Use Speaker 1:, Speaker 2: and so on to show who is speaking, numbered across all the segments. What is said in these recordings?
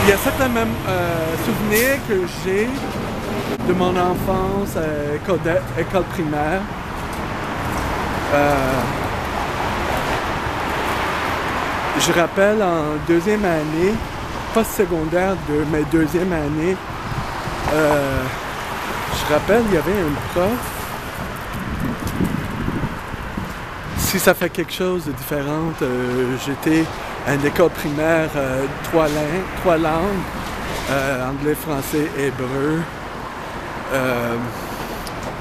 Speaker 1: Il y a certains même souvenirs que j'ai de mon enfance à école primaire. Je rappelle en deuxième année, pas secondaire, mais deuxième année, je rappelle, il y avait un prof. Si ça fait quelque chose de différent, j'étais à une école primaire, trois langues, anglais, français, hébreu.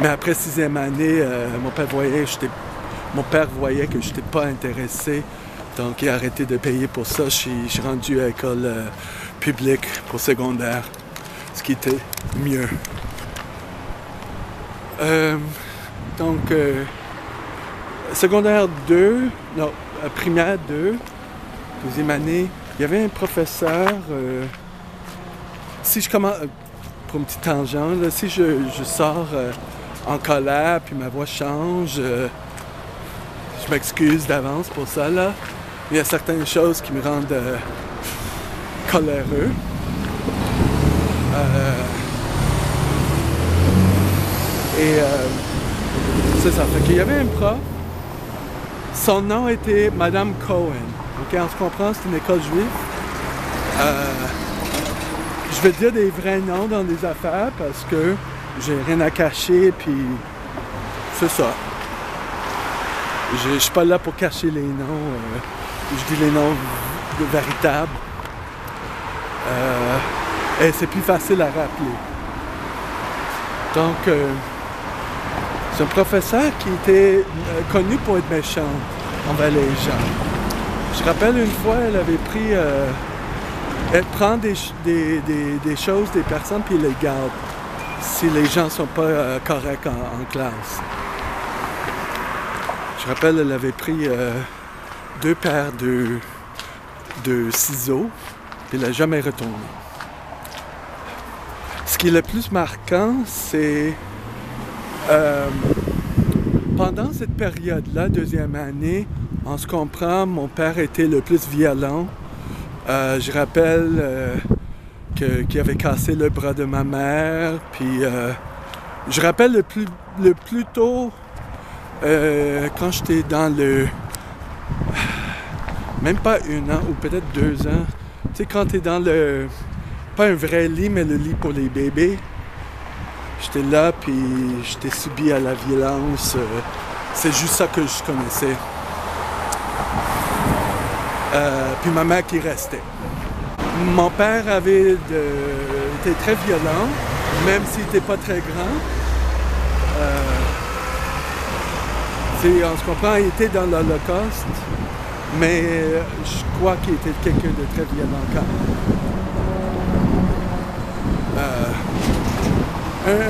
Speaker 1: Mais après sixième année, mon père voyait que je n'étais pas intéressé, donc il a arrêté de payer pour ça. Je suis rendu à l'école publique pour secondaire, ce qui était mieux. Secondaire 2, non, primaire 2, deuxième année, il y avait un professeur, si je commence, pour une petite tangente, là, si je sors en colère puis ma voix change, je m'excuse d'avance pour ça, là. Il y a certaines choses qui me rendent coléreux. C'est ça, fait qu'il y avait un prof. Son nom était Madame Cohen. Okay, on se comprend, c'est une école juive. Je vais dire des vrais noms dans des affaires parce que j'ai rien à cacher, puis c'est ça. Je suis pas là pour cacher les noms. Je dis les noms véritables. Et c'est plus facile à rappeler. Donc, c'est un professeur qui était connu pour être méchant envers les gens. Je rappelle une fois, elle prend des choses des personnes puis elle les garde si les gens sont pas corrects en classe. Je rappelle, elle avait pris 2 paires de ciseaux puis elle n'a jamais retourné. Ce qui est le plus marquant, c'est pendant cette période-là, deuxième année, on se comprend, mon père était le plus violent. Je rappelle qu'il avait cassé le bras de ma mère, puis je rappelle le plus tôt, quand j'étais dans le... même pas 1 an, ou peut-être 2 ans, tu sais, quand t'es dans le... pas un vrai lit, mais le lit pour les bébés. J'étais là, puis j'étais subi à la violence. C'est juste ça que je connaissais. Puis ma mère qui restait. Mon père était très violent, même s'il n'était pas très grand. On se comprend, il était dans l'Holocauste, mais je crois qu'il était quelqu'un de très violent quand même.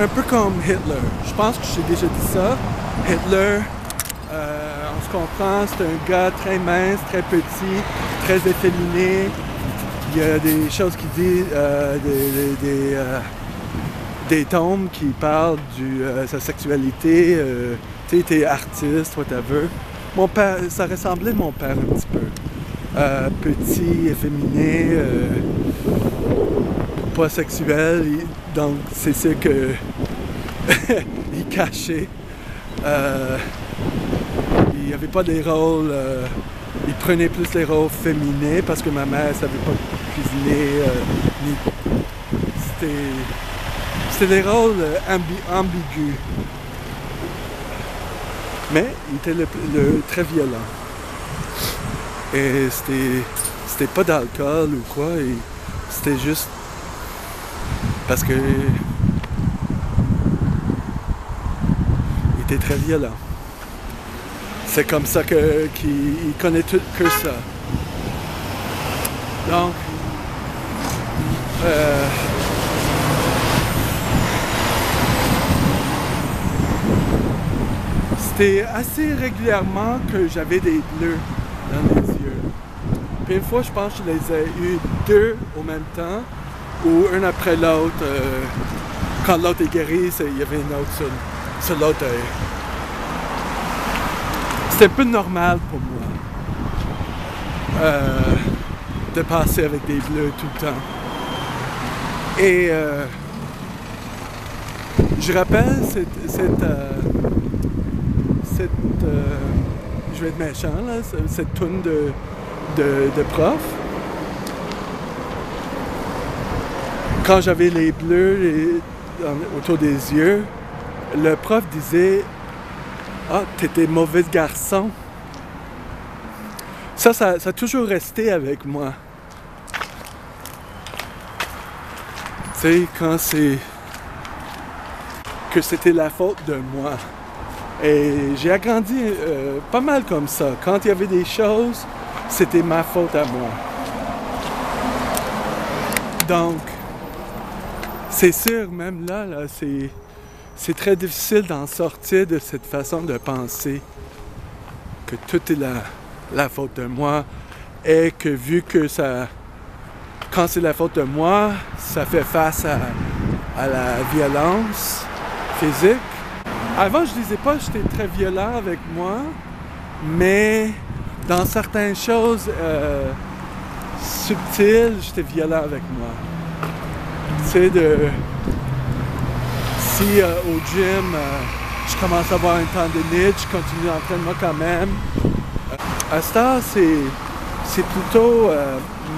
Speaker 1: Un peu comme Hitler. Je pense que j'ai déjà dit ça. Hitler, on se comprend, c'est un gars très mince, très petit, très efféminé. Il y a des choses qui disent, des tomes qui parlent de sa sexualité. Tu sais, t'es artiste, whatever. Mon père, ça ressemblait à mon père un petit peu. Petit, efféminé, pas sexuel, donc c'est sûr que il cachait. Il n'y avait pas des rôles, il prenait plus les rôles féminins parce que ma mère ne savait pas cuisiner. C'était des rôles ambigus. Mais il était très violent. Et c'était pas d'alcool ou quoi, c'était juste parce que il était très violent. C'est comme ça qu'il connaît tout que ça. Donc, c'était assez régulièrement que j'avais des bleus dans les yeux. Puis une fois, je pense que je les ai eu 2 au même temps, ou un après l'autre. Quand l'autre est guéri, il y avait une autre sur l'autre œil. C'était un peu normal pour moi de passer avec des bleus tout le temps. Et je rappelle je vais être méchant là, cette toune de prof. Quand j'avais les bleus autour des yeux, le prof disait « Ah, t'étais mauvais garçon ». Ça a toujours resté avec moi. Tu sais, quand c'est que c'était la faute de moi. Et j'ai agrandi pas mal comme ça. Quand il y avait des choses, c'était ma faute à moi. Donc, c'est sûr, même là c'est très difficile d'en sortir de cette façon de penser que tout est la faute de moi et que vu que quand c'est la faute de moi, ça fait face à la violence physique. Avant, je disais pas que j'étais très violent avec moi, mais dans certaines choses subtiles, j'étais violent avec moi. Tu sais, si au gym, je commence à avoir un tendinite, je continue l'entraînement quand même. À ce temps, c'est plutôt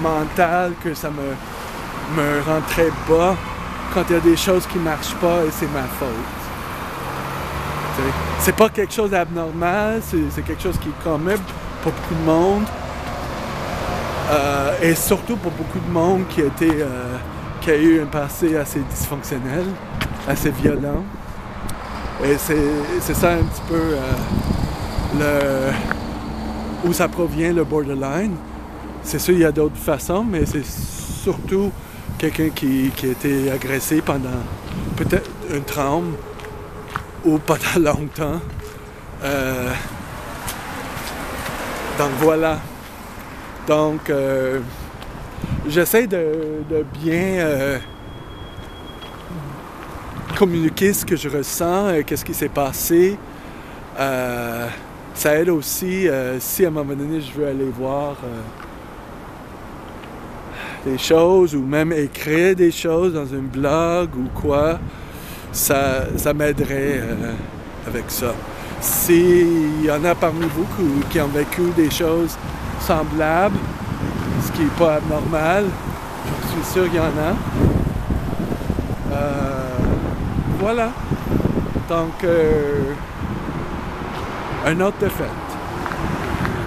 Speaker 1: mental que ça me rend très bas quand il y a des choses qui ne marchent pas et c'est ma faute. C'est pas quelque chose d'abnormal, c'est quelque chose qui est commun pour beaucoup de monde. Et surtout pour beaucoup de monde qui a eu un passé assez dysfonctionnel, assez violent. Et c'est ça un petit peu où ça provient le borderline. C'est sûr, il y a d'autres façons, mais c'est surtout quelqu'un qui a été agressé pendant peut-être un trauma ou pendant longtemps. Donc voilà. Donc j'essaie de bien communiquer ce que je ressens, qu'est-ce qui s'est passé. Ça aide aussi si à un moment donné je veux aller voir des choses ou même écrire des choses dans un blog ou quoi, ça m'aiderait avec ça. S'il y en a parmi vous qui ont vécu des choses semblables, ce qui n'est pas abnormal, je suis sûr qu'il y en a. Voilà. Donc, un autre de fait.